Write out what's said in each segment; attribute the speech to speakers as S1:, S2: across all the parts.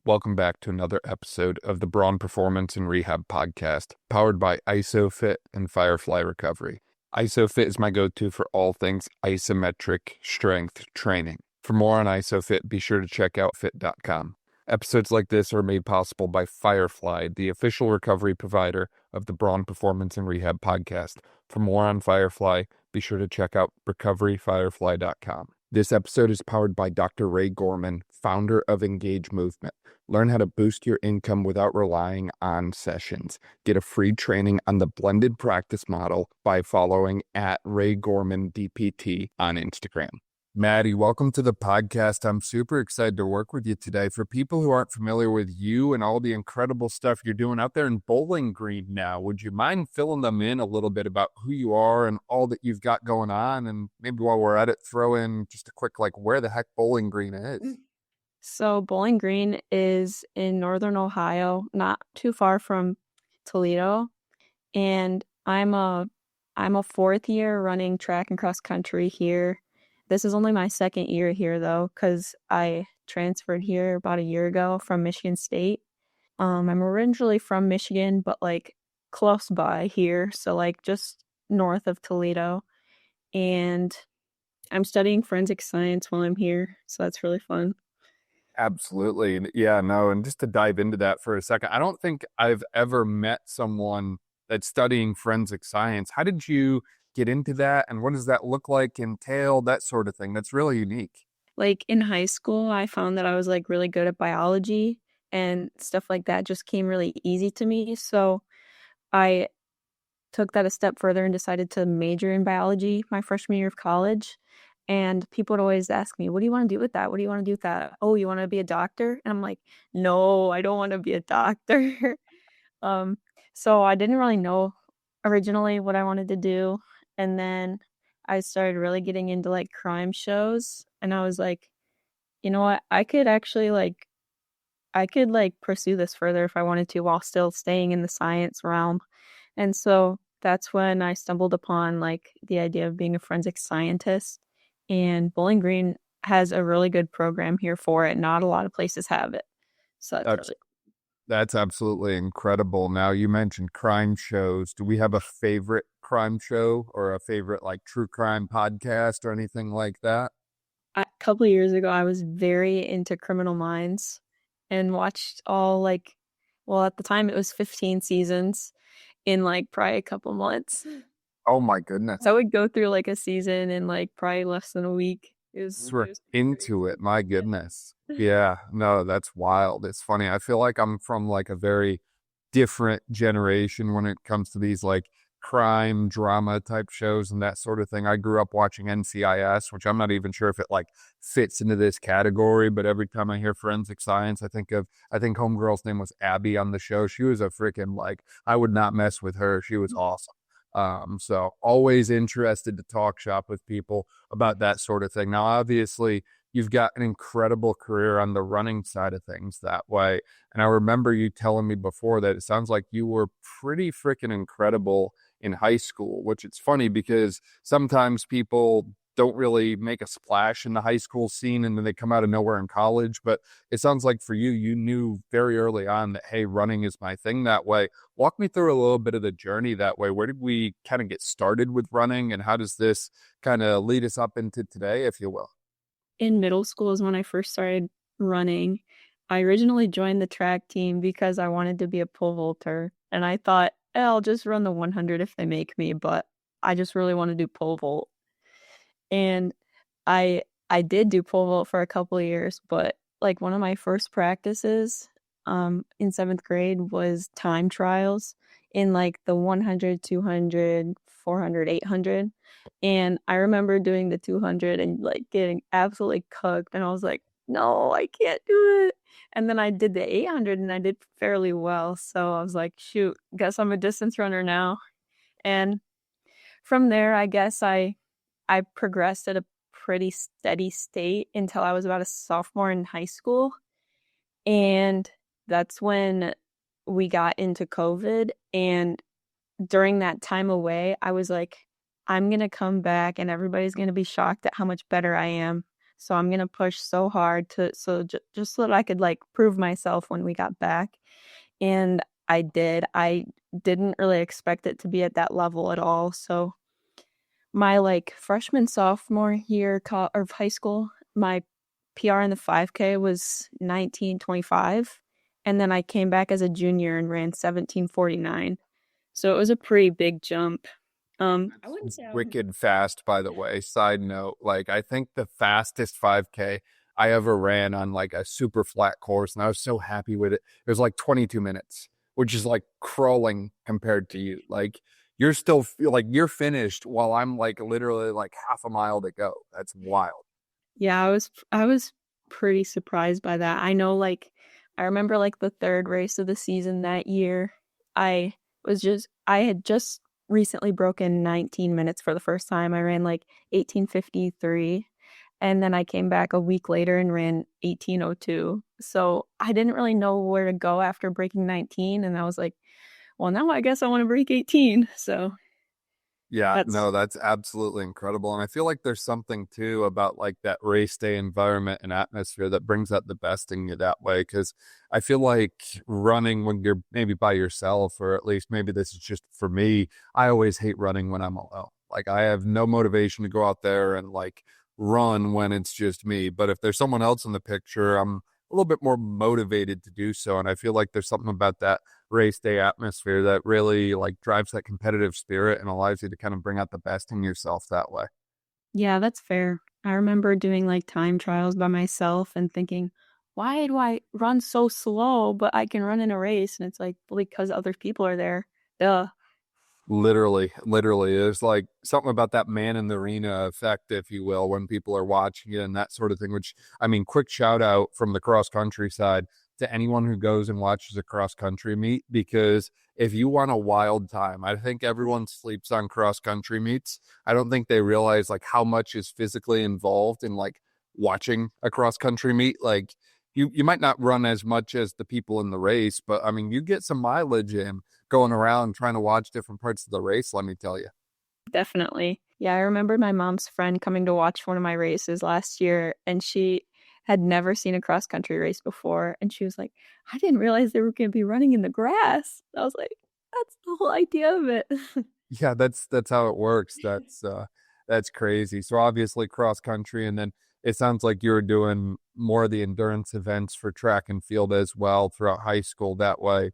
S1: Welcome back to another episode of the Braun Performance and Rehab Podcast, powered by ISOFIT and Firefly Recovery. ISOFIT is my go-to for all things isometric strength training. For more on ISOFIT, be sure to check out fit.com. Episodes like this are made possible by Firefly, the official recovery provider of the Braun Performance and Rehab Podcast. For more on Firefly, be sure to check out recoveryfirefly.com. This episode is powered by Dr. Ray Gorman, founder of Engage Movement. Learn how to boost your income without relying on sessions. Get a free training on the blended practice model by following at Ray Gorman DPT on Instagram. Maddy, welcome to the podcast. I'm super excited to work with you today. For people who aren't familiar with you and all the incredible stuff you're doing out there in Bowling Green now, would you mind filling them in a little bit about who you are and all that you've got going on? And maybe while we're at it, throw in just a quick, where the heck Bowling Green is?
S2: So Bowling Green is in northern Ohio, not too far from Toledo. And I'm a fourth year running track and cross country here. This is only my second year here, though, because I transferred here about a year ago from Michigan State. I'm originally from Michigan, but close by here, so just north of Toledo. And I'm studying forensic science while I'm here, so that's really fun.
S1: Absolutely. Yeah, no, and just to dive into that for a second, I don't think I've ever met someone that's studying forensic science. How did you get into that, and what does that look like, entail, that sort of thing? That's really unique.
S2: In high school, I found that I was really good at biology, and stuff like that just came really easy to me. So I took that a step further and decided to major in biology my freshman year of college. And people would always ask me, what do you want to do with that? What do you want to do with that? Oh, you want to be a doctor? And I'm like, no, I don't want to be a doctor. So I didn't really know originally what I wanted to do. And then I started really getting into crime shows. And I was like, you know what? I could actually pursue this further if I wanted to while still staying in the science realm. And so that's when I stumbled upon the idea of being a forensic scientist. And Bowling Green has a really good program here for it. Not a lot of places have it. So
S1: That's absolutely incredible. Now, you mentioned crime shows. Do we have a favorite crime show or a favorite true crime podcast or anything like that?
S2: A couple of years ago, I was very into Criminal Minds and watched all at the time it was 15 seasons in probably a couple months.
S1: Oh my goodness.
S2: So I would go through a season in probably less than a week.
S1: We're into it. My goodness. Yeah, no, that's wild. It's funny. I feel like I'm from a very different generation when it comes to these crime drama type shows and that sort of thing. I grew up watching NCIS, which I'm not even sure if it fits into this category, but every time I hear forensic science, I think homegirl's name was Abby on the show. She was a freaking I would not mess with her. She was awesome. So always interested to talk shop with people about that sort of thing. Now, obviously, you've got an incredible career on the running side of things that way. And I remember you telling me before that it sounds like you were pretty freaking incredible in high school, which it's funny because sometimes people don't really make a splash in the high school scene and then they come out of nowhere in college. But it sounds like for you, you knew very early on that, hey, running is my thing that way. Walk me through a little bit of the journey that way. Where did we kind of get started with running, and how does this kind of lead us up into today, if you will?
S2: In middle school is when I first started running. I originally joined the track team because I wanted to be a pole vaulter. And I thought, I'll just run the 100 if they make me, but I just really want to do pole vault. And I did do pole vault for a couple of years, but one of my first practices in 7th grade was time trials in the 100, 200, 400, 800. And I remember doing the 200 and getting absolutely cooked. And I was like, no, I can't do it. And then I did the 800 and I did fairly well. So I was like, shoot, guess I'm a distance runner now. And from there, I guess I progressed at a pretty steady state until I was about a sophomore in high school. And that's when we got into COVID. And during that time away, I was like, I'm going to come back and everybody's going to be shocked at how much better I am. So I'm gonna push so hard just so that I could like prove myself when we got back. And I did. I didn't really expect it to be at that level at all. So my like freshman sophomore year of high school, my PR in the 5K was 19:25, and then I came back as a junior and ran 17:49. So it was a pretty big jump. I wouldn't
S1: It's
S2: say I was.
S1: wicked fast, by the way. Side note, like I think the fastest 5K I ever ran on like a super flat course, and I was so happy with it. It was like 22 minutes, which is like crawling compared to you. Like you're still like you're finished while I'm like literally like half a mile to go. That's wild.
S2: Yeah, I was pretty surprised by that. I know like I remember like the third race of the season that year. I had just recently broken 19 minutes for the first time. I ran like 18:53, and then I came back a week later and ran 18:02. So I didn't really know where to go after breaking 19, and I was like, well, now I guess I want to break 18. So
S1: Yeah,
S2: that's
S1: no, that's absolutely incredible. And I feel like there's something too about like that race day environment and atmosphere that brings out the best in you that way. Cause I feel like running when you're maybe by yourself, or at least maybe this is just for me, I always hate running when I'm alone. Like I have no motivation to go out there and like run when it's just me. But if there's someone else in the picture, I'm a little bit more motivated to do so. And I feel like there's something about that race day atmosphere that really like drives that competitive spirit and allows you to kind of bring out the best in yourself that way.
S2: Yeah, that's fair. I remember doing like time trials by myself and thinking, why do I run so slow, but I can run in a race? And it's like, well, because other people are there. Duh.
S1: Literally. There's like something about that man in the arena effect, if you will, when people are watching it and that sort of thing, which I mean, quick shout out from the cross country side to anyone who goes and watches a cross country meet, because if you want a wild time, I think everyone sleeps on cross country meets. I don't think they realize like how much is physically involved in like watching a cross country meet. Like you might not run as much as the people in the race, but I mean, you get some mileage in going around trying to watch different parts of the race, let me tell you.
S2: Definitely. Yeah, I remember my mom's friend coming to watch one of my races last year, and she had never seen a cross country race before. And she was like, I didn't realize they were going to be running in the grass. I was like, that's the whole idea of it.
S1: Yeah, that's how it works. That's crazy. So obviously cross country, and then it sounds like you were doing more of the endurance events for track and field as well throughout high school that way.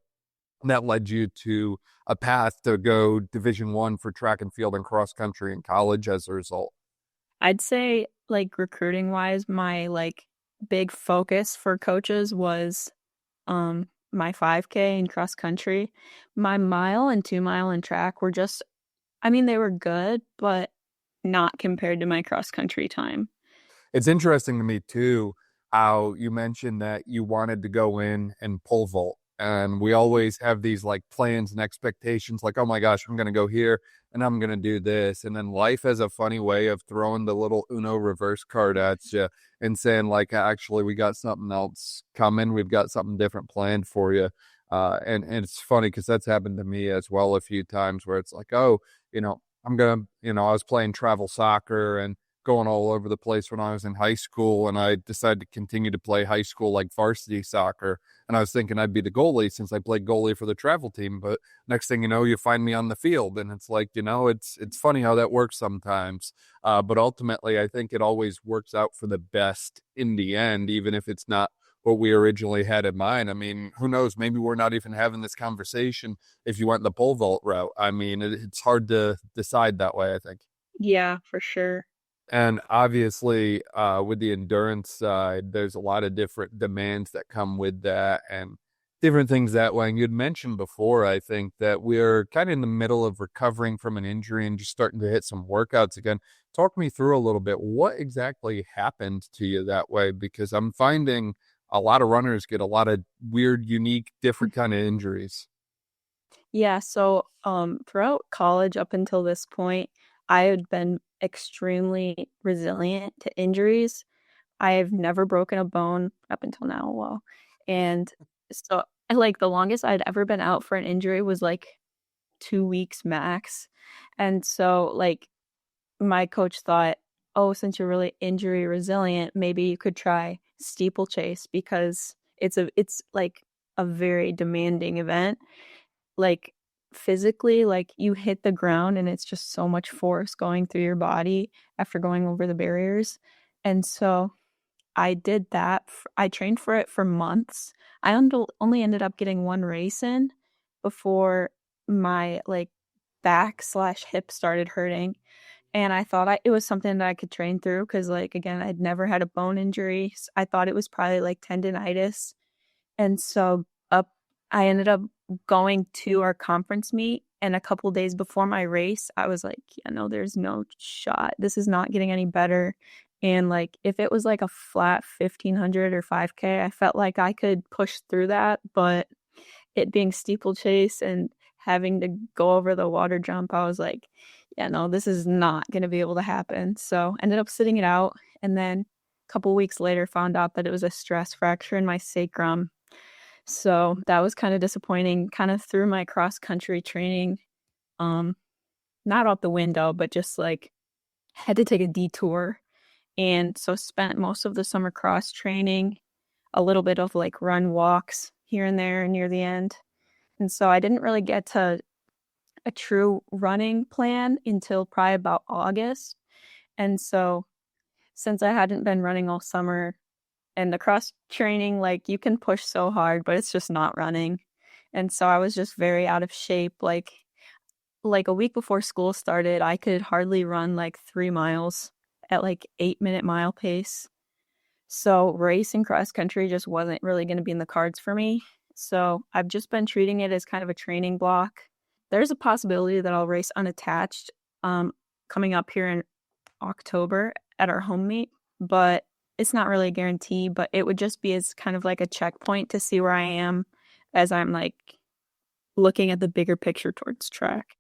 S1: And that led you to a path to go Division 1 for track and field and cross country in college as a result.
S2: I'd say like recruiting wise, my like big focus for coaches was my 5K and cross country. My mile and 2 mile and track were just I mean they were good, but not compared to my cross country time.
S1: It's interesting to me too how you mentioned that you wanted to go in and pole vault. And we always have these like plans and expectations like, oh my gosh, I'm going to go here and I'm going to do this. And then life has a funny way of throwing the little Uno reverse card at you and saying, like, actually, we got something else coming. We've got something different planned for you. And it's funny because that's happened to me as well a few times where it's like, oh, I'm going to, I was playing travel soccer and going all over the place when I was in high school, and I decided to continue to play high school like varsity soccer. And I was thinking I'd be the goalie since I played goalie for the travel team. But next thing you know, you find me on the field, and it's like it's funny how that works sometimes. But ultimately, I think it always works out for the best in the end, even if it's not what we originally had in mind. I mean, who knows? Maybe we're not even having this conversation if you went the pole vault route. I mean, it's hard to decide that way, I think.
S2: Yeah, for sure.
S1: And obviously, with the endurance side, there's a lot of different demands that come with that and different things that way. And you'd mentioned before, I think, that we're kind of in the middle of recovering from an injury and just starting to hit some workouts again. Talk me through a little bit. What exactly happened to you that way? Because I'm finding a lot of runners get a lot of weird, unique, different kind of injuries.
S2: Yeah, so throughout college up until this point, I had been extremely resilient to injuries. I've never broken a bone up until now, well, and so like the longest I'd ever been out for an injury was like 2 weeks max. And so like my coach thought, oh, since you're really injury resilient, maybe you could try steeplechase because it's like a very demanding event. Like physically, like you hit the ground and it's just so much force going through your body after going over the barriers. And so I did that. I trained for it for months. I only ended up getting one race in before my like back slash hip started hurting. And I thought it was something that I could train through because, like, again, I'd never had a bone injury. I thought it was probably like tendinitis. And so up, I ended up going to our conference meet. And a couple days before my race, I was like, yeah, no, there's no shot. This is not getting any better. And like, if it was like a flat 1500 or 5K, I felt like I could push through that. But it being steeplechase and having to go over the water jump, I was like, yeah, no, this is not going to be able to happen. So ended up sitting it out. And then a couple weeks later, found out that it was a stress fracture in my sacrum. So that was kind of disappointing, kind of threw my cross country training, um, not out the window, but just like had to take a detour. And so spent most of the summer cross training, a little bit of like run walks here and there near the end. And so I didn't really get to a true running plan until probably about August. And so since I hadn't been running all summer and the cross training, like you can push so hard, but it's just not running. And so I was just very out of shape. Like a week before school started, I could hardly run like 3 miles at like 8-minute mile pace. So racing cross country just wasn't really going to be in the cards for me. So I've just been treating it as kind of a training block. There's a possibility that I'll race unattached coming up here in October at our home meet, but it's not really a guarantee, but it would just be as kind of like a checkpoint to see where I am as I'm like looking at the bigger picture towards track.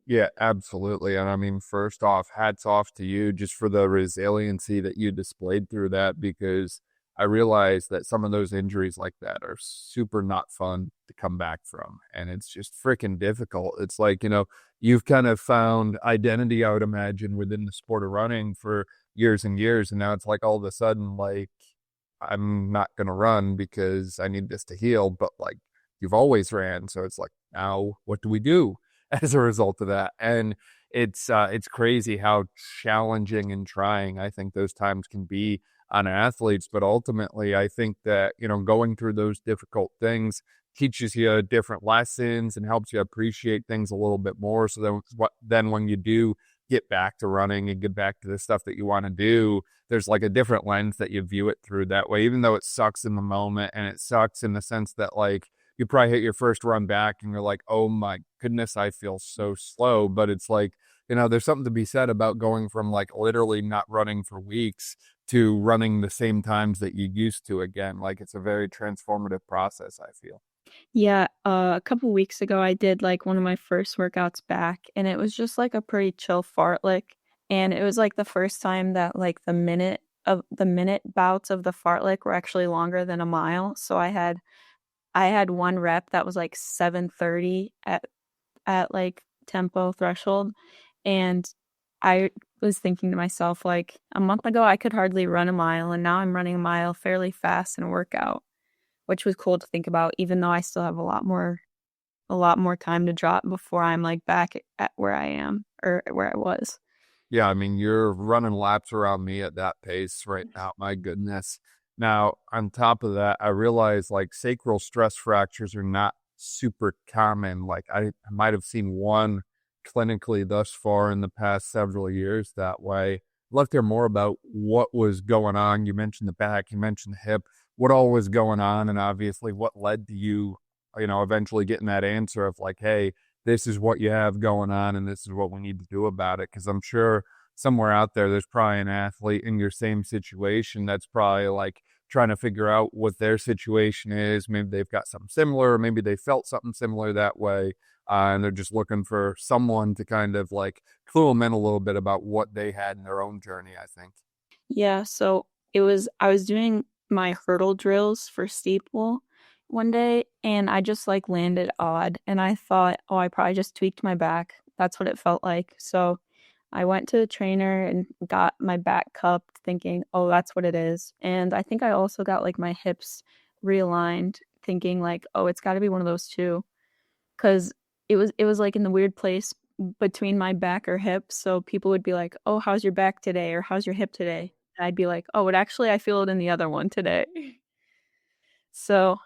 S1: Yeah, absolutely. And I mean, first off, hats off to you just for the resiliency that you displayed through that, because I realize that some of those injuries like that are super not fun to come back from. And it's just freaking difficult. It's like, you've kind of found identity, I would imagine, within the sport of running for years and years. And now it's like all of a sudden, like, I'm not going to run because I need this to heal. But like, you've always ran. So it's like, now what do we do as a result of that? And it's crazy how challenging and trying I think those times can be on athletes. But ultimately, I think that, going through those difficult things teaches you different lessons and helps you appreciate things a little bit more. So then when you do get back to running and get back to the stuff that you want to do, there's like a different lens that you view it through that way, even though it sucks in the moment. And it sucks in the sense that, like, you probably hit your first run back and you're like, oh my goodness, I feel so slow. But it's like, there's something to be said about going from like literally not running for weeks to running the same times that you used to again. Like, it's a very transformative process, I feel.
S2: Yeah, a couple weeks ago, I did like one of my first workouts back, and it was just like a pretty chill fartlek. And it was like the first time that like the minute bouts of the fartlek were actually longer than a mile. So I had one rep that was like 7:30 at like tempo threshold, and I was thinking to myself, like, a month ago I could hardly run a mile, and now I'm running a mile fairly fast in a workout, which was cool to think about, even though I still have a lot more time to drop before I'm like back at where I am or where I was.
S1: Yeah, I mean, you're running laps around me at that pace right now. My goodness. Now, on top of that, I realize like sacral stress fractures are not super common. Like, I might have seen one clinically thus far in the past several years that way. I'd love to hear more about what was going on. You mentioned the back, you mentioned the hip, what all was going on, and obviously what led to you, eventually getting that answer of like, hey, this is what you have going on and this is what we need to do about it. Because I'm sure somewhere out there's probably an athlete in your same situation that's probably like trying to figure out what their situation is. Maybe they've got something similar, or maybe they felt something similar that way. And they're just looking for someone to kind of like clue them in a little bit about what they had in their own journey, I think.
S2: Yeah, so I was doing my hurdle drills for steeple one day, and I just like landed odd, and I thought, oh, I probably just tweaked my back. That's what it felt like. So I went to the trainer and got my back cupped thinking, "Oh, that's what it is." And I think I also got like my hips realigned thinking like, "Oh, it's got to be one of those two." 'Cause it was like in the weird place between my back or hip, so people would be like, "Oh, how's your back today?" or "How's your hip today?" And I'd be like, "Oh, it actually I feel it in the other one today." So,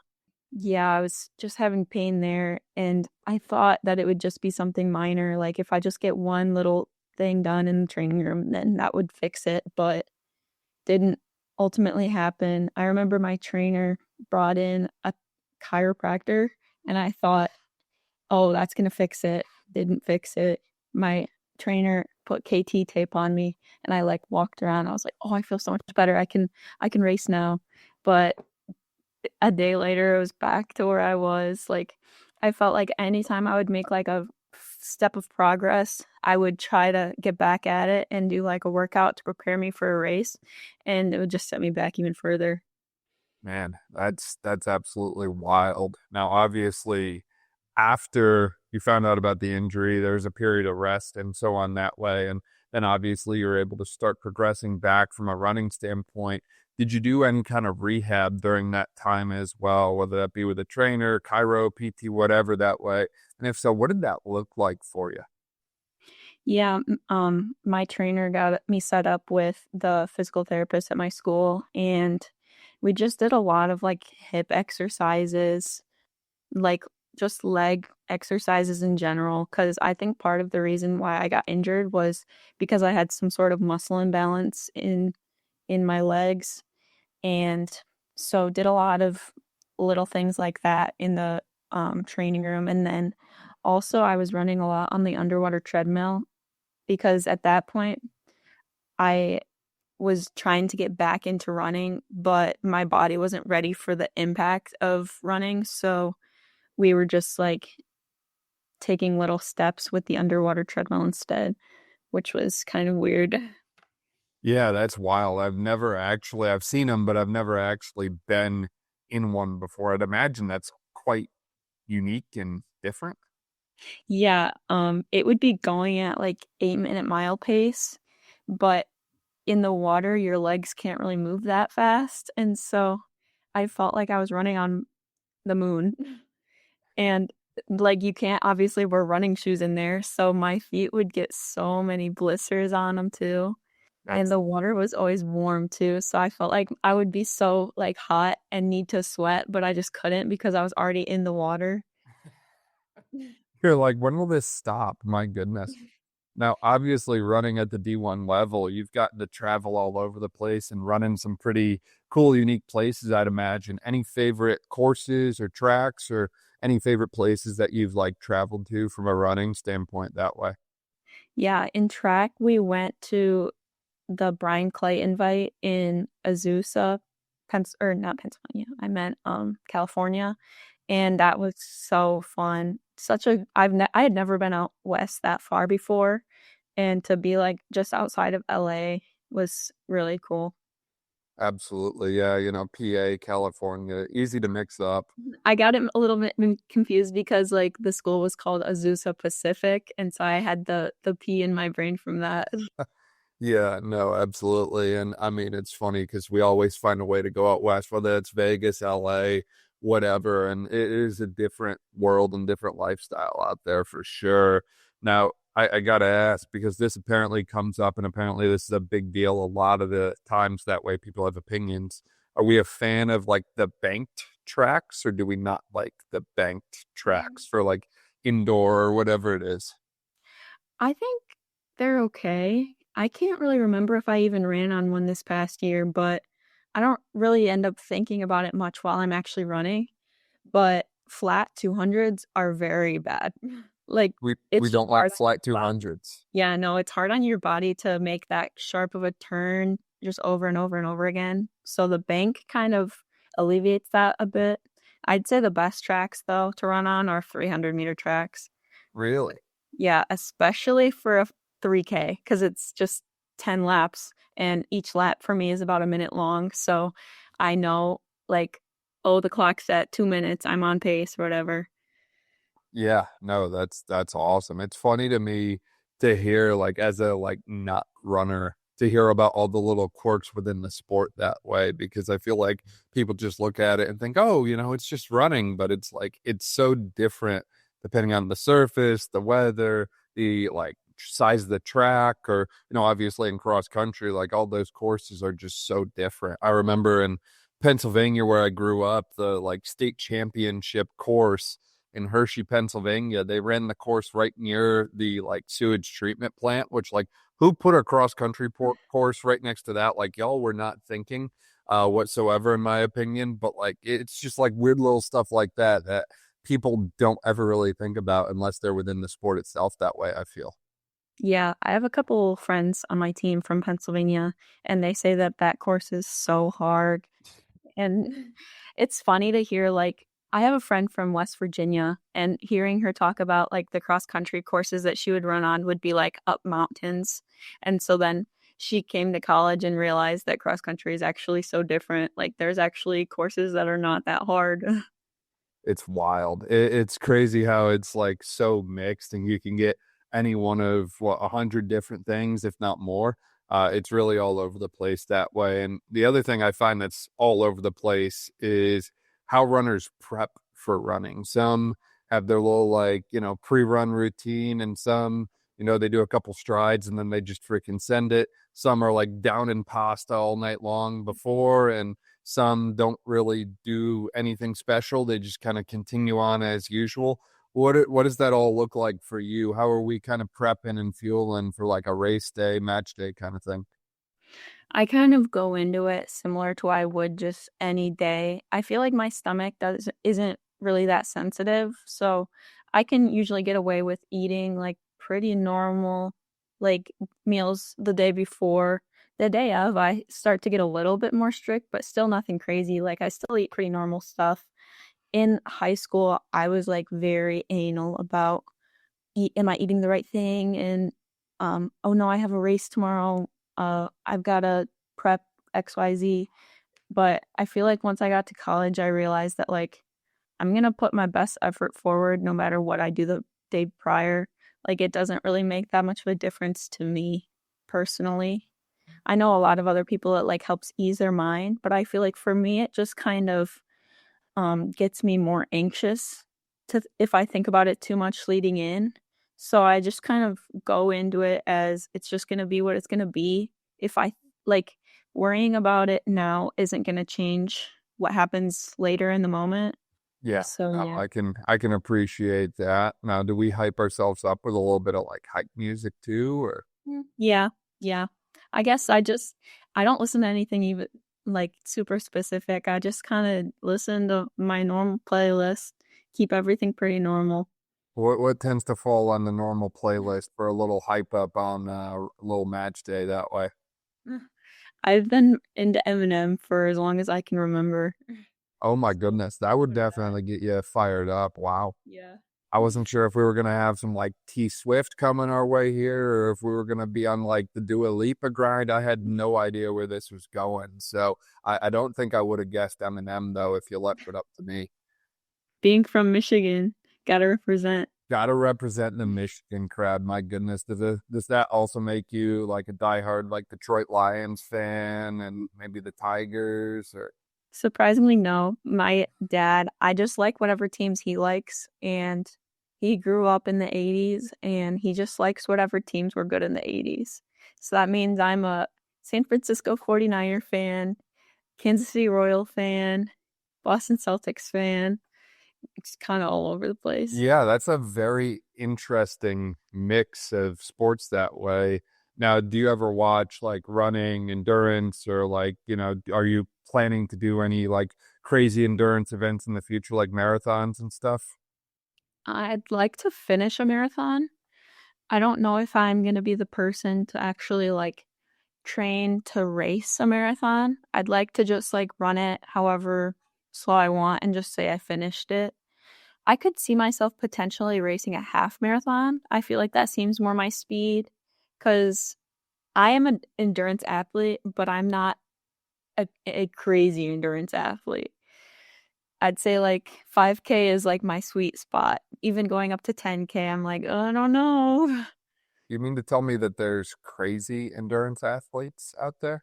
S2: yeah, I was just having pain there, and I thought that it would just be something minor, like, if I just get one little thing done in the training room, then that would fix it, but didn't ultimately happen. I remember my trainer brought in a chiropractor, and I thought, "Oh, that's gonna fix it." Didn't fix it. My trainer put KT tape on me, and I, like, walked around. I was like, "Oh, I feel so much better. I can race now." But a day later, it was back to where I was, like, I felt like anytime I would make, like, a step of progress, I would try to get back at it and do, like, a workout to prepare me for a race, and it would just set me back even further.
S1: Man, that's absolutely wild. Now, obviously, after you found out about the injury, there's a period of rest and so on that way, and then obviously you're able to start progressing back from a running standpoint. Did you do any kind of rehab during that time as well, whether that be with a trainer, chiro, PT, whatever that way? And if so, what did that look like for you?
S2: Yeah, my trainer got me set up with the physical therapist at my school, and we just did a lot of, like, hip exercises, like, just leg exercises in general. Because I think part of the reason why I got injured was because I had some sort of muscle imbalance in my legs, and so did a lot of little things like that in the, training room, and then also I was running a lot on the underwater treadmill because at that point, I was trying to get back into running, but my body wasn't ready for the impact of running, so we were just, like, taking little steps with the underwater treadmill instead, which was kind of weird.
S1: Yeah, that's wild. I've seen them, but I've never actually been in one before. I'd imagine that's quite unique and different.
S2: Yeah, it would be going at, like, 8-minute mile pace, but in the water, your legs can't really move that fast, and so I felt like I was running on the moon. And, like, you can't obviously wear running shoes in there, so my feet would get so many blisters on them too, and
S1: That's
S2: the water was always warm too, so I felt like I would be so, like, hot and need to sweat, but I just couldn't because I was already in the water.
S1: You're like, when will this stop? My goodness. Now, obviously, running at the D1 level, you've gotten to travel all over the place and run in some pretty cool, unique places, I'd imagine. Any favorite courses or tracks or any favorite places that you've like traveled to from a running standpoint that way?
S2: Yeah, in track, we went to the Brian Clay invite in Azusa, or not Pennsylvania, I meant, California, and that was so fun. I had never been out west that far before, and to be, like, just outside of LA was really cool.
S1: Absolutely. Yeah. PA, California, easy to mix up.
S2: I got it a little bit confused because, like, the school was called Azusa Pacific, and so I had the P in my brain from that.
S1: Yeah, no, absolutely. And I mean, it's funny because we always find a way to go out west, whether it's Vegas, LA, whatever. And it is a different world and different lifestyle out there for sure. Now, I got to ask because this apparently comes up, and apparently this is a big deal a lot of the times. That way, people have opinions. Are we a fan of like the banked tracks, or do we not like the banked tracks for like indoor or whatever it is?
S2: I think they're okay. I can't really remember if I even ran on one this past year, but I don't really end up thinking about it much while I'm actually running. But flat 200s are very bad. Like,
S1: We
S2: it's just
S1: don't like
S2: hard on
S1: flat
S2: your body.
S1: 200s.
S2: Yeah, no, it's hard on your body to make that sharp of a turn just over and over and over again. So the bank kind of alleviates that a bit. I'd say the best tracks, though, to run on are 300-meter tracks.
S1: Really?
S2: Yeah, especially for a 3K because it's just 10 laps, and each lap for me is about a minute long, so I know, like, "Oh, the clock's at 2 minutes, I'm on pace," or whatever.
S1: Yeah, no, that's awesome. It's funny to me to hear, like, as a like not runner, to hear about all the little quirks within the sport that way, because I feel like people just look at it and think, oh, it's just running, but it's like it's so different depending on the surface, the weather, the like size of the track, or obviously in cross country, like all those courses are just so different. I remember in Pennsylvania where I grew up, the like state championship course in Hershey, Pennsylvania, they ran the course right near the like sewage treatment plant, which like who put a cross country course right next to that? Like y'all were not thinking whatsoever, in my opinion. But like it's just like weird little stuff like that people don't ever really think about unless they're within the sport itself that way, I feel.
S2: Yeah, I have a couple friends on my team from Pennsylvania, and they say that that course is so hard. And it's funny to hear, like, I have a friend from West Virginia, and hearing her talk about like the cross country courses that she would run on would be like up mountains. And so then she came to college and realized that cross country is actually so different. Like, there's actually courses that are not that hard.
S1: It's wild. It's crazy how it's like so mixed, and you can get any one of 100 different things, if not more. It's really all over the place that way. And the other thing I find that's all over the place is how runners prep for running. Some have their little like pre-run routine, and some they do a couple strides and then they just freaking send it. Some are like down in pasta all night long before, and some don't really do anything special. They just kind of continue on as usual. What does that all look like for you? How are we kind of prepping and fueling for like a race day, match day kind of thing?
S2: I kind of go into it similar to I would just any day. I feel like my stomach isn't really that sensitive, so I can usually get away with eating like pretty normal like meals the day before. The day of, I start to get a little bit more strict, but still nothing crazy. Like I still eat pretty normal stuff. In high school, I was like very anal about am I eating the right thing? And oh no, I have a race tomorrow. I've got to prep XYZ. But I feel like once I got to college, I realized that like I'm gonna put my best effort forward no matter what I do the day prior. Like it doesn't really make that much of a difference to me personally. I know a lot of other people it like helps ease their mind, but I feel like for me it just kind of gets me more anxious to if I think about it too much leading in. So I just kind of go into it as it's just going to be what it's going to be. If I like worrying about it now isn't going to change what happens later in the moment.
S1: Yeah,
S2: So
S1: no,
S2: yeah.
S1: I can appreciate that. Now, do we hype ourselves up with a little bit of like hype music too, or?
S2: Yeah. Yeah. I guess I don't listen to anything even like super specific. I just kind of listen to my normal playlist, keep everything pretty normal.
S1: What tends to fall on the normal playlist for a little hype up on a little match day that way?
S2: I've been into Eminem for as long as I can remember.
S1: Oh my goodness, that would
S2: So yeah.
S1: definitely get you fired up. Wow.
S2: Yeah.
S1: I wasn't sure if we were gonna have some like T Swift coming our way here, or if we were gonna be on like the Dua Lipa grind. I had no idea where this was going. So I don't think I would have guessed Eminem though if you left it up to me.
S2: Being from Michigan, gotta represent.
S1: Gotta represent the Michigan crowd. My goodness, does that also make you like a diehard like Detroit Lions fan and maybe the Tigers or?
S2: Surprisingly, no. My dad, I just like whatever teams he likes, and he grew up in the 80s, and he just likes whatever teams were good in the 80s. So that means I'm a San Francisco 49er fan, Kansas City Royal fan, Boston Celtics fan. It's kind of all over the place.
S1: Yeah, that's a very interesting mix of sports that way. Now, do you ever watch like running, endurance, or like, are you planning to do any like crazy endurance events in the future, like marathons and stuff?
S2: I'd like to finish a marathon. I don't know if I'm going to be the person to actually like train to race a marathon. I'd like to just like run it however slow I want and just say I finished it. I could see myself potentially racing a half marathon. I feel like that seems more my speed because I am an endurance athlete, but I'm not a crazy endurance athlete. I'd say like 5K is like my sweet spot. Even going up to 10K, I'm like, oh, I don't know.
S1: You mean to tell me that there's crazy endurance athletes out there?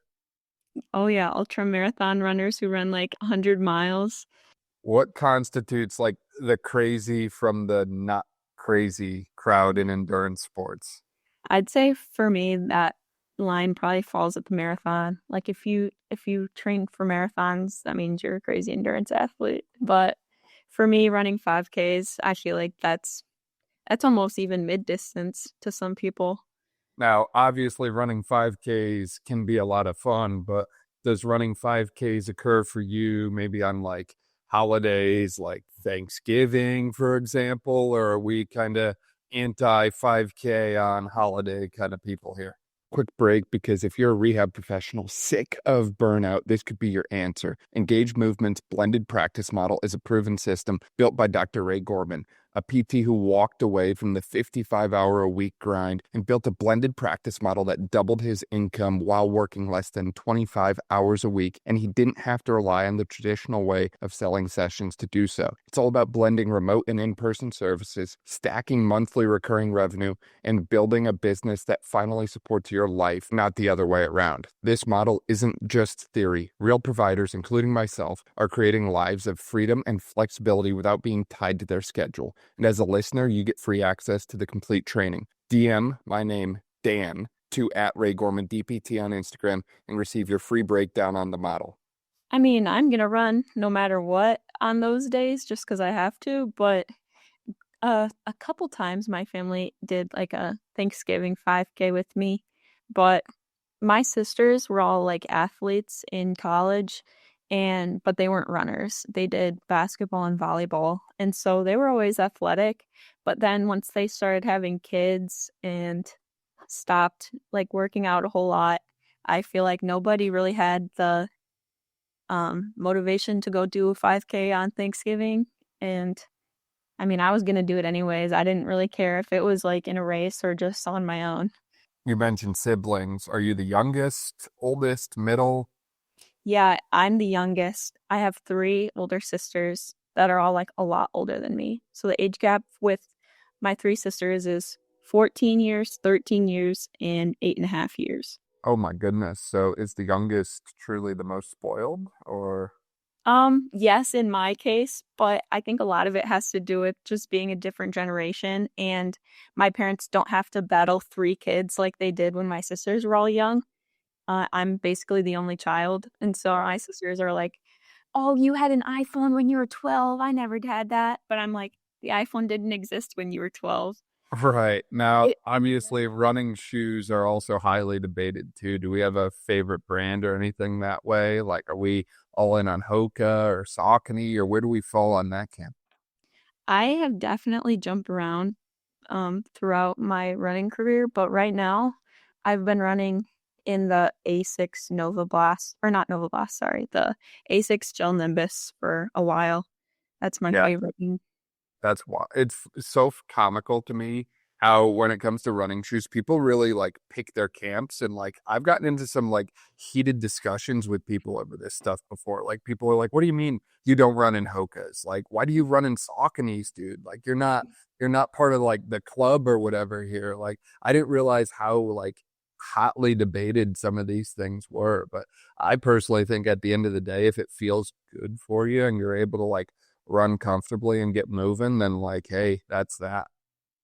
S2: Oh yeah, ultra marathon runners who run like 100 miles.
S1: What constitutes like the crazy from the not crazy crowd in endurance sports?
S2: I'd say for me that line probably falls at the marathon. Like if you train for marathons, that means you're a crazy endurance athlete. But for me, running 5Ks, I feel like that's almost even mid-distance to some people.
S1: Now, obviously, running 5Ks can be a lot of fun, but does running 5Ks occur for you maybe on like holidays like Thanksgiving, for example, or are we kind of anti 5K on holiday kind of people here? Quick break because if you're a rehab professional sick of burnout, this could be your answer. Engage Movement's blended practice model is a proven system built by Dr. Ray Gorman, a PT who walked away from the 55-hour-a-week grind and built a blended practice model that doubled his income while working less than 25 hours a week, and he didn't have to rely on the traditional way of selling sessions to do so. It's all about blending remote and in-person services, stacking monthly recurring revenue, and building a business that finally supports your life, not the other way around. This model isn't just theory. Real providers, including myself, are creating lives of freedom and flexibility without being tied to their schedule. And as a listener, you get free access to the complete training. DM my name, Dan, to @RayGormanDPT on Instagram and receive your free breakdown on the model.
S2: I mean, I'm gonna run no matter what on those days just because I have to, but a couple times my family did like a Thanksgiving 5K with me, but my sisters were all like athletes in college but they weren't runners. They did basketball and volleyball. And so they were always athletic, but then once they started having kids and stopped like working out a whole lot, I feel like nobody really had the motivation to go do a 5K on Thanksgiving. And I mean, I was going to do it anyways. I didn't really care if it was like in a race or just on my own.
S1: You mentioned siblings. Are you the youngest, oldest, middle?
S2: Yeah, I'm the youngest. I have 3 older sisters that are all like a lot older than me. So the age gap with my 3 sisters is 14 years, 13 years, and 8.5 years.
S1: Oh my goodness. So is the youngest truly the most spoiled or?
S2: Yes, in my case, but I think a lot of it has to do with just being a different generation, and my parents don't have to battle 3 kids like they did when my sisters were all young. I'm basically the only child, and so my sisters are like, "Oh, you had an iPhone when you were 12. I never had that." But I'm like, "The iPhone didn't exist when you were 12."
S1: Right. Now,
S2: It
S1: obviously, running shoes are also highly debated too. Do we have a favorite brand or anything that way? Like, are we all in on Hoka or Saucony, or where do we fall on that camp?
S2: I have definitely jumped around throughout my running career, but right now I've been running in the A6 Nova Blast, or not Nova Blast, sorry, the A6 Gel Nimbus for a while. That's my
S1: Yeah,
S2: favorite.
S1: that's why it's so comical to me how when it comes to running shoes, people really like pick their camps. And like, I've gotten into some like heated discussions with people over this stuff before. Like, people are like, what do you mean you don't run in Hokas? Like, why do you run in Sauconys, dude? Like, you're not part of like the club or whatever here. Like, I didn't realize how like hotly debated some of these things were. But I personally think at the end of the day, if it feels good for you and you're able to like run comfortably and get moving, then like, hey, that's that.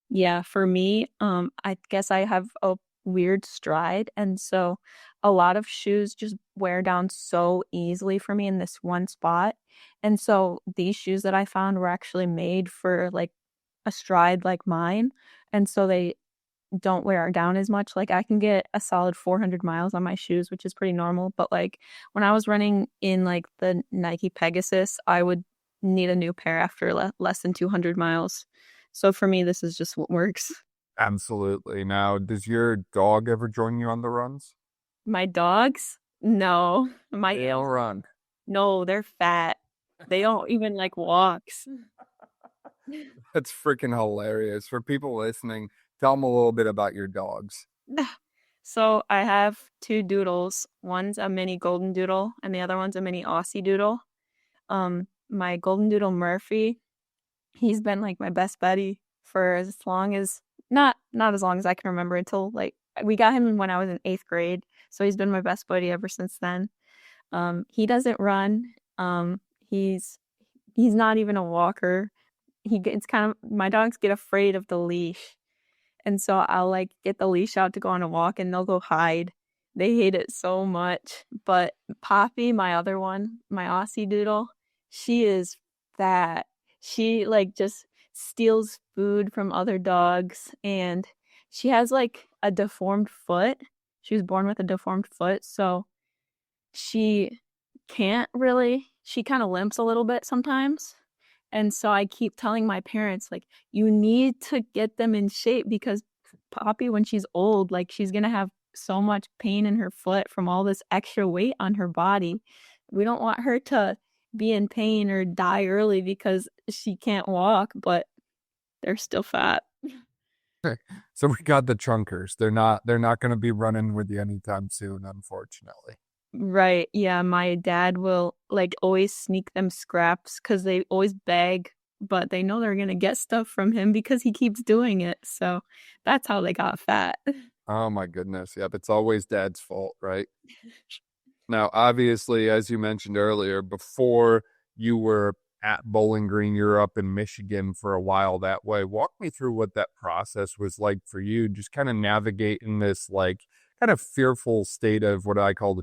S2: Yeah, for me, I guess I have a weird stride, and so a lot of shoes just wear down so easily for me in this one spot. And so these shoes that I found were actually made for like a stride like mine, and so they don't wear down as much. Like I can get a solid 400 miles on my shoes, which is pretty normal. But like when I was running in like the Nike Pegasus, I would need a new pair after less than 200 miles. So for me, this is just what works.
S1: Absolutely. Now, does your dog ever join you on the runs?
S2: My dogs? No.
S1: They don't run.
S2: No, they're fat. They don't even like walks.
S1: That's freaking hilarious. For people listening, tell them a little bit about your dogs.
S2: So I have 2 doodles. One's a mini golden doodle and the other one's a mini Aussie doodle. My golden doodle Murphy, he's been like my best buddy for as long as Not as long as I can remember until like we got him when I was in 8th grade. So he's been my best buddy ever since then. He doesn't run. He's not even a walker. He gets kind of my dogs get afraid of the leash. And so I'll like get the leash out to go on a walk and they'll go hide. They hate it so much. But Poppy, my other one, my Aussie Doodle, she is that. She like just steals food from other dogs and she has like a deformed foot. She was born with a deformed foot, so she can't really, she kind of limps a little bit sometimes. And so I keep telling my parents, like, you need to get them in shape because Poppy, when she's old, like, she's going to have so much pain in her foot from all this extra weight on her body. We don't want her to be in pain or die early because she can't walk, but they're still fat.
S1: So we got the chunkers. They're not going to be running with you anytime soon, unfortunately.
S2: Right. Yeah, my dad will like always sneak them scraps because they always beg, but they know they're gonna get stuff from him because he keeps doing it. So that's how they got fat.
S1: Oh my goodness. Yep, it's always dad's fault, right? Now, obviously, as you mentioned earlier, before you were at Bowling Green, you're up in Michigan for a while that way. Walk me through what that process was like for you, just kind of navigating this like kind of fearful state of what I call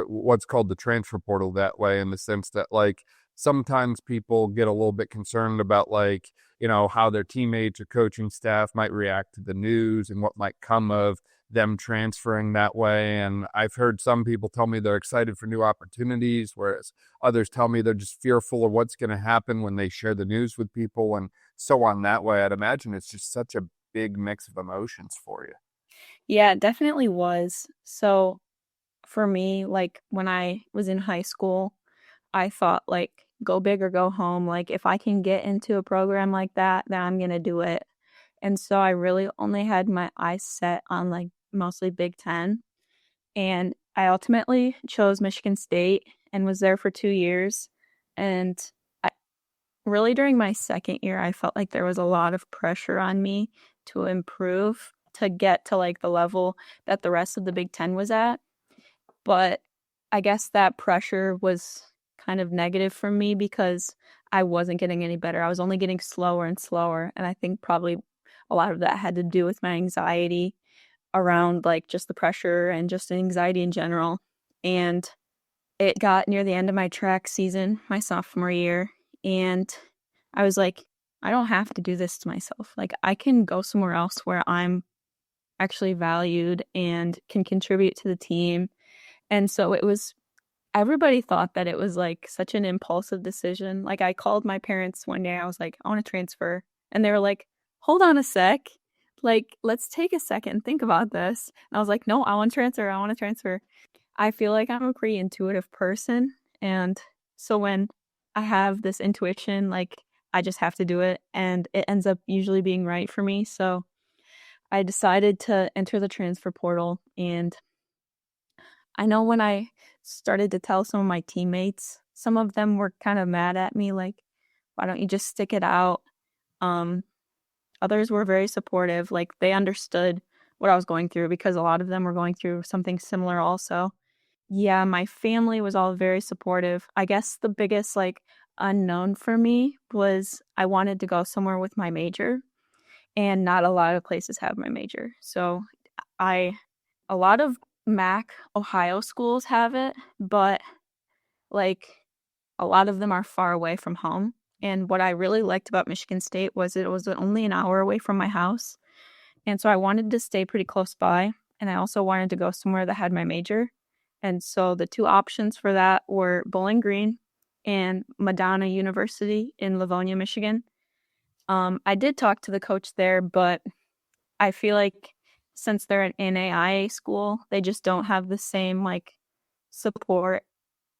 S1: what's called the transfer portal that way, in the sense that like sometimes people get a little bit concerned about like, how their teammates or coaching staff might react to the news and what might come of them transferring that way. And I've heard some people tell me they're excited for new opportunities, whereas others tell me they're just fearful of what's going to happen when they share the news with people and so on that way. I'd imagine it's just such a big mix of emotions for you.
S2: Yeah, it definitely was. So for me, like when I was in high school, I thought like go big or go home. Like if I can get into a program like that, then I'm gonna do it. And so I really only had my eyes set on like mostly Big Ten. And I ultimately chose Michigan State and was there for 2 years. And I, really during my second year, I felt like there was a lot of pressure on me to improve to get to like the level that the rest of the Big Ten was at. But I guess that pressure was kind of negative for me because I wasn't getting any better. I was only getting slower and slower. And I think probably a lot of that had to do with my anxiety around like just the pressure and just anxiety in general. And it got near the end of my track season, my sophomore year, and I was like, I don't have to do this to myself. Like I can go somewhere else where I'm actually valued and can contribute to the team. And so it was everybody thought that it was like such an impulsive decision. Like I called my parents one day. I was like, I want to transfer. And they were like, hold on a sec. Like, let's take a second and think about this. And I was like, no, I want to transfer. I want to transfer. I feel like I'm a pretty intuitive person. And so when I have this intuition, like I just have to do it. And it ends up usually being right for me. So I decided to enter the transfer portal. And I know when I started to tell some of my teammates, some of them were kind of mad at me, like, why don't you just stick it out? Others were very supportive. Like they understood what I was going through because a lot of them were going through something similar also. Yeah, my family was all very supportive. I guess the biggest like unknown for me was I wanted to go somewhere with my major and not a lot of places have my major. So I a lot of Mac Ohio schools have it, but like a lot of them are far away from home. And what I really liked about Michigan State was it was only an hour away from my house. And so I wanted to stay pretty close by. And I also wanted to go somewhere that had my major. And so the two options for that were Bowling Green and Madonna University in Livonia, Michigan. I did talk to the coach there, but I feel like since they're an NAIA school, they just don't have the same like support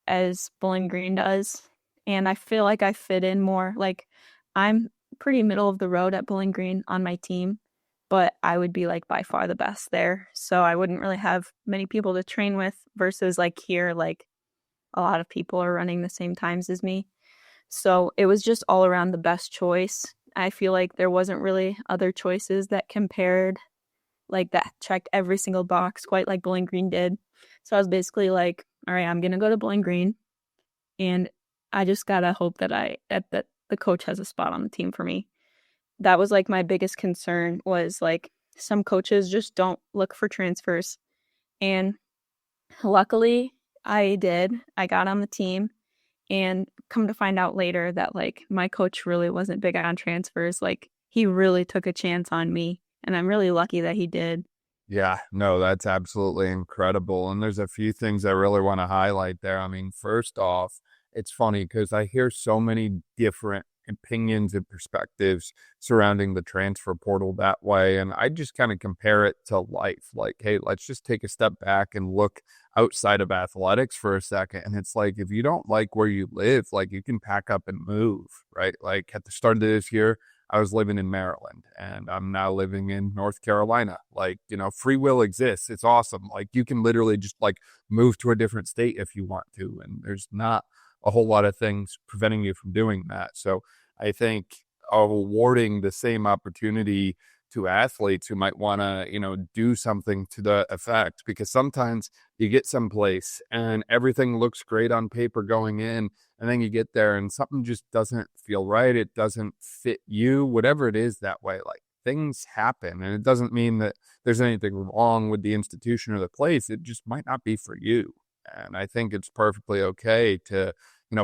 S2: as Bowling Green does. And I feel like I fit in more. Like I'm pretty middle of the road at Bowling Green on my team, but I would be like by far the best there. So I wouldn't really have many people to train with versus like here, like a lot of people are running the same times as me. So it was just all around the best choice. I feel like there wasn't really other choices that compared, like that checked every single box quite like Bowling Green did. So I was basically like, all right, I'm gonna go to Bowling Green, and I just gotta hope that the coach has a spot on the team for me. That was like my biggest concern, was like some coaches just don't look for transfers. And luckily I did. I got on the team, and come to find out later that like my coach really wasn't big on transfers. Like he really took a chance on me, and I'm really lucky that he did.
S1: Yeah, no, that's absolutely incredible. And there's a few things I really want to highlight there. I mean, first off, it's funny because I hear so many different opinions and perspectives surrounding the transfer portal that way. And I just kind of compare it to life. Like, hey, let's just take a step back and look outside of athletics for a second. And it's like, if you don't like where you live, like you can pack up and move, right? Like at the start of this year, I was living in Maryland and I'm now living in North Carolina. Like, free will exists. It's awesome. Like you can literally just like move to a different state if you want to. And there's not a whole lot of things preventing you from doing that. So I think awarding the same opportunity to athletes who might want to, do something to the effect, because sometimes you get someplace and everything looks great on paper going in, and then you get there and something just doesn't feel right. It doesn't fit you, whatever it is that way. Like things happen, and it doesn't mean that there's anything wrong with the institution or the place. It just might not be for you. And I think it's perfectly okay to,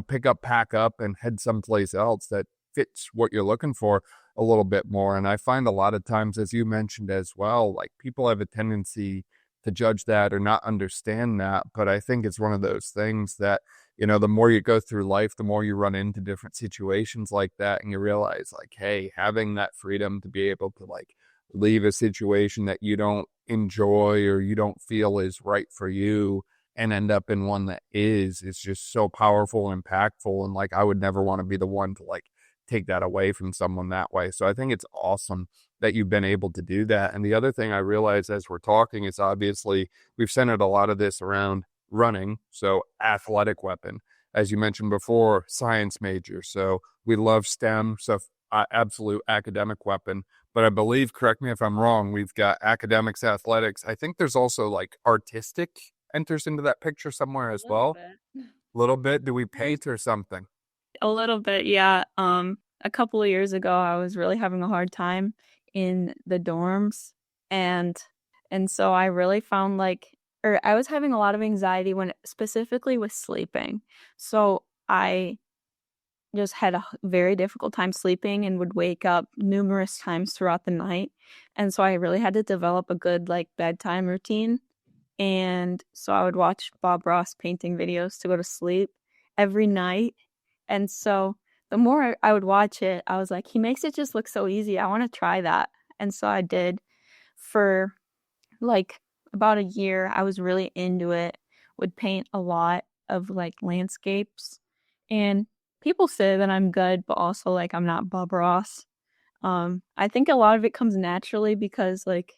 S1: pick up, pack up, and head someplace else that fits what you're looking for a little bit more. And I find a lot of times, as you mentioned as well, like people have a tendency to judge that or not understand that. But I think it's one of those things that, the more you go through life, the more you run into different situations like that. And you realize like, hey, having that freedom to be able to like leave a situation that you don't enjoy or you don't feel is right for you and end up in one that is just so powerful and impactful. And like, I would never want to be the one to like take that away from someone that way. So I think it's awesome that you've been able to do that. And the other thing I realized as we're talking is obviously we've centered a lot of this around running. So athletic weapon, as you mentioned before, science major. So we love STEM, so absolute academic weapon. But I believe, correct me if I'm wrong, we've got academics, athletics. I think there's also like artistic enters into that picture somewhere as
S2: A little
S1: well.
S2: bit.
S1: A little bit. Do we paint or something?
S2: A little bit, yeah. A couple of years ago, I was really having a hard time in the dorms, and so I really found like, or I was having a lot of anxiety when specifically with sleeping. So I just had a very difficult time sleeping and would wake up numerous times throughout the night. And so I really had to develop a good like bedtime routine. And so I would watch Bob Ross painting videos to go to sleep every night. And so the more I would watch it, I was like, he makes it just look so easy. I want to try that. And so I did for like about a year. I was really into it, would paint a lot of like landscapes. And people say that I'm good, but also like I'm not Bob Ross. I think a lot of it comes naturally because like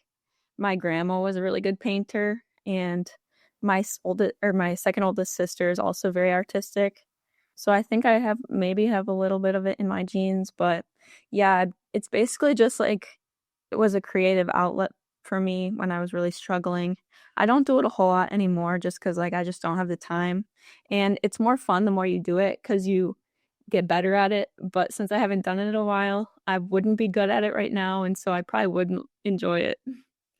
S2: my grandma was a really good painter, and my second oldest sister is also very artistic. So I think I have a little bit of it in my genes, but yeah, it's basically just like it was a creative outlet for me when I was really struggling. I don't do it a whole lot anymore just cuz like I just don't have the time. And it's more fun the more you do it cuz you get better at it, but since I haven't done it in a while, I wouldn't be good at it right now, and so I probably wouldn't enjoy it.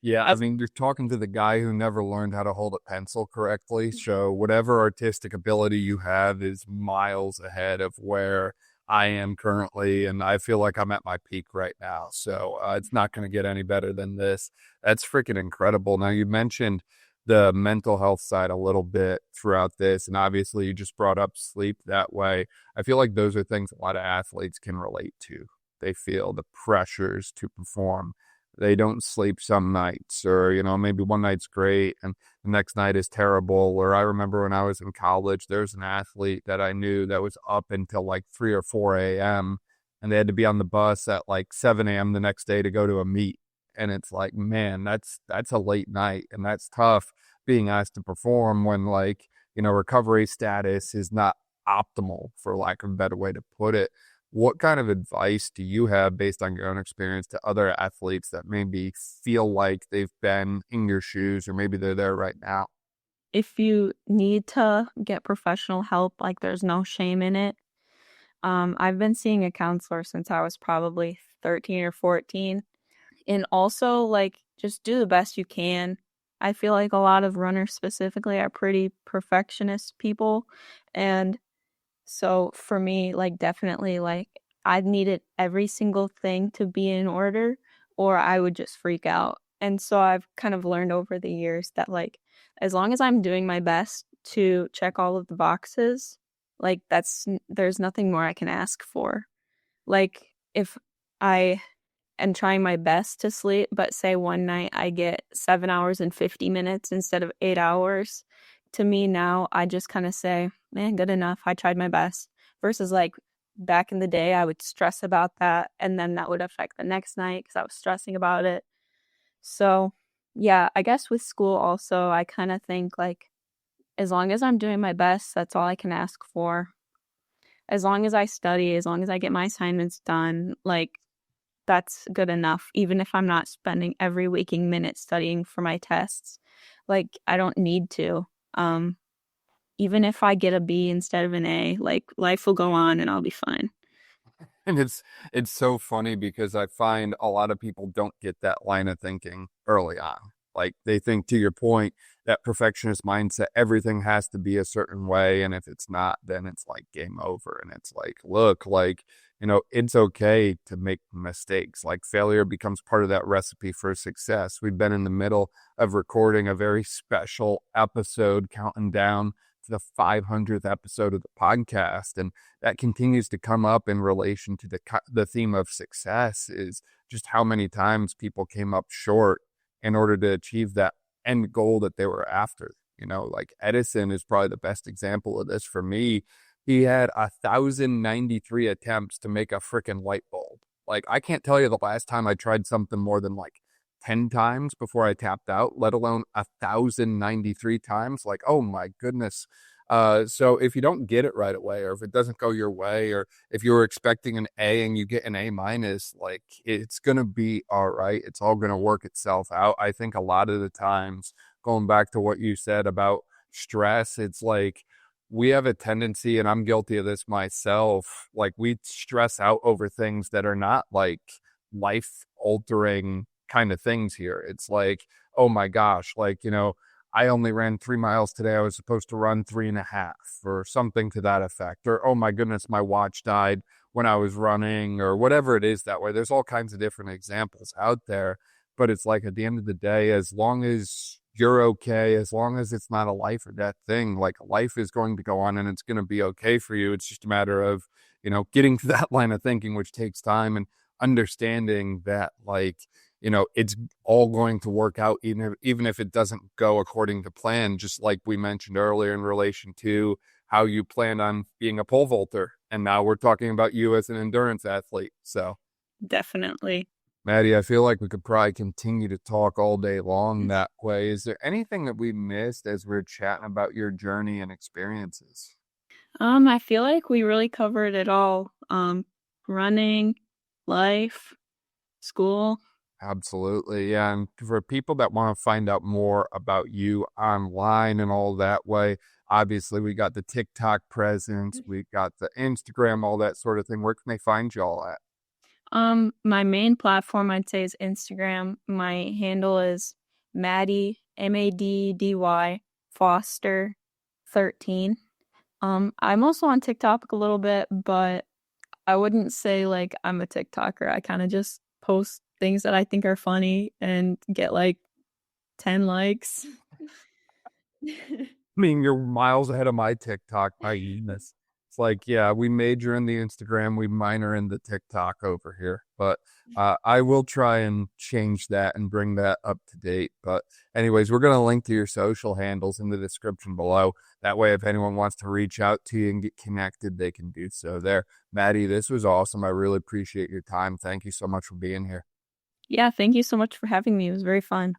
S1: Yeah, I mean, you're talking to the guy who never learned how to hold a pencil correctly. So whatever artistic ability you have is miles ahead of where I am currently. And I feel like I'm at my peak right now. So it's not going to get any better than this. That's freaking incredible. Now, you mentioned the mental health side a little bit throughout this. And obviously, you just brought up sleep that way. I feel like those are things a lot of athletes can relate to. They feel the pressures to perform. They don't sleep some nights, or maybe one night's great and the next night is terrible. Or I remember when I was in college, there's an athlete that I knew that was up until like 3 or 4 a.m. and they had to be on the bus at like 7 a.m. the next day to go to a meet. And it's like, man, that's a late night, and that's tough being asked to perform when like recovery status is not optimal, for lack of a better way to put it. what kind of advice do you have based on your own experience to other athletes that maybe feel like they've been in your shoes or maybe they're there right now?
S2: If you need to get professional help, like, there's no shame in it. I've been seeing a counselor since I was probably 13 or 14. And also, like, just do the best you can. I feel like a lot of runners specifically are pretty perfectionist people. And so for me, like, definitely, like, I needed every single thing to be in order or I would just freak out. And so I've kind of learned over the years that, like, as long as I'm doing my best to check all of the boxes, like, there's nothing more I can ask for. Like, if I am trying my best to sleep, but say one night I get 7 hours and 50 minutes instead of 8 hours, to me now, I just kinda say, "Man, good enough. I tried my best." Versus, like, back in the day, I would stress about that, and then that would affect the next night because I was stressing about it. So, yeah, I guess with school also, I kinda think, like, as long as I'm doing my best, that's all I can ask for. As long as I study, as long as I get my assignments done, like, that's good enough, even if I'm not spending every waking minute studying for my tests. Like, I don't need to. Um, Even if I get a B instead of an A, like, life will go on and I'll be fine.
S1: And it's so funny because I find a lot of people don't get that line of thinking early on. Like they think to your point, that perfectionist mindset, everything has to be a certain way. And if it's not, then it's like game over. And it's like, look, like, it's okay to make mistakes. Like failure becomes part of that recipe for success. We've been in the middle of recording a very special episode, counting down to the 500th episode of the podcast. And that continues to come up in relation to the theme of success is just how many times people came up short in order to achieve that end goal that they were after. Like Edison is probably the best example of this for me. He had 1,093 attempts to make a freaking light bulb. Like I can't tell you the last time I tried something more than like 10 times before I tapped out, let alone 1,093 times. Like, oh my goodness. So if you don't get it right away, or if it doesn't go your way, or if you were expecting an A and you get an A minus, like it's going to be all right. It's all going to work itself out. I think a lot of the times, going back to what you said about stress, it's like we have a tendency, and I'm guilty of this myself, like we stress out over things that are not like life altering kind of things here. It's like, oh my gosh, like, I only ran 3 miles today. I was supposed to run 3.5 or something to that effect. Or, oh my goodness, my watch died when I was running or whatever it is that way. There's all kinds of different examples out there. But it's like at the end of the day, as long as you're okay, as long as it's not a life or death thing, like life is going to go on and it's going to be okay for you. It's just a matter of, getting to that line of thinking, which takes time and understanding that like, it's all going to work out, even if it doesn't go according to plan, just like we mentioned earlier in relation to how you planned on being a pole vaulter. And now we're talking about you as an endurance athlete. So,
S2: Definitely.
S1: Maddy, I feel like we could probably continue to talk all day long that way. Is there anything that we missed as we're chatting about your journey and experiences?
S2: I feel like we really covered it all. Running, life, school.
S1: Absolutely. Yeah. And for people that want to find out more about you online and all that way, obviously we got the TikTok presence, we got the Instagram, all that sort of thing. Where can they find you all at?
S2: My main platform I'd say is Instagram. My handle is Maddy, Maddy, Foster 13. I'm also on TikTok a little bit, but I wouldn't say like I'm a TikToker. I kind of just post things that I think are funny and get like 10 likes.
S1: I mean, you're miles ahead of my TikTok. My goodness. It's like, yeah, we major in the Instagram, we minor in the TikTok over here. But I will try and change that and bring that up to date. But, anyways, we're going to link to your social handles in the description below. That way, if anyone wants to reach out to you and get connected, they can do so there. Maddy, this was awesome. I really appreciate your time. Thank you so much for being here.
S2: Yeah, thank you so much for having me. It was very fun.